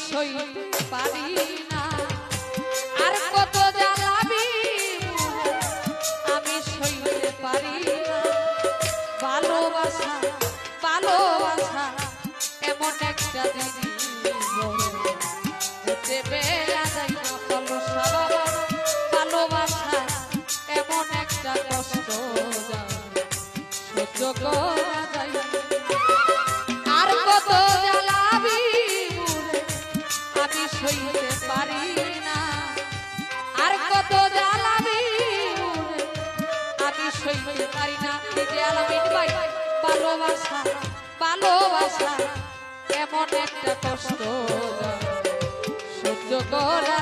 সইতে পারি না আর কত জ্বালাবি আমি সইতে পারি না ভালোবাসা ভালোবাসা এমন একটা জিনিস হতে বেলা যায় না পলসা বাবা ভালোবাসা এমন একটা কষ্ট সহ্য করা যায় আর কত জ্বালাবি আমি সইতে পারি না আর কত জ্বালাবি আমি সইতে পারি না নিজে আলামিন ভাই ভালোবাসা ভালোবাসা এমন একটা কষ্ট সহ্য করা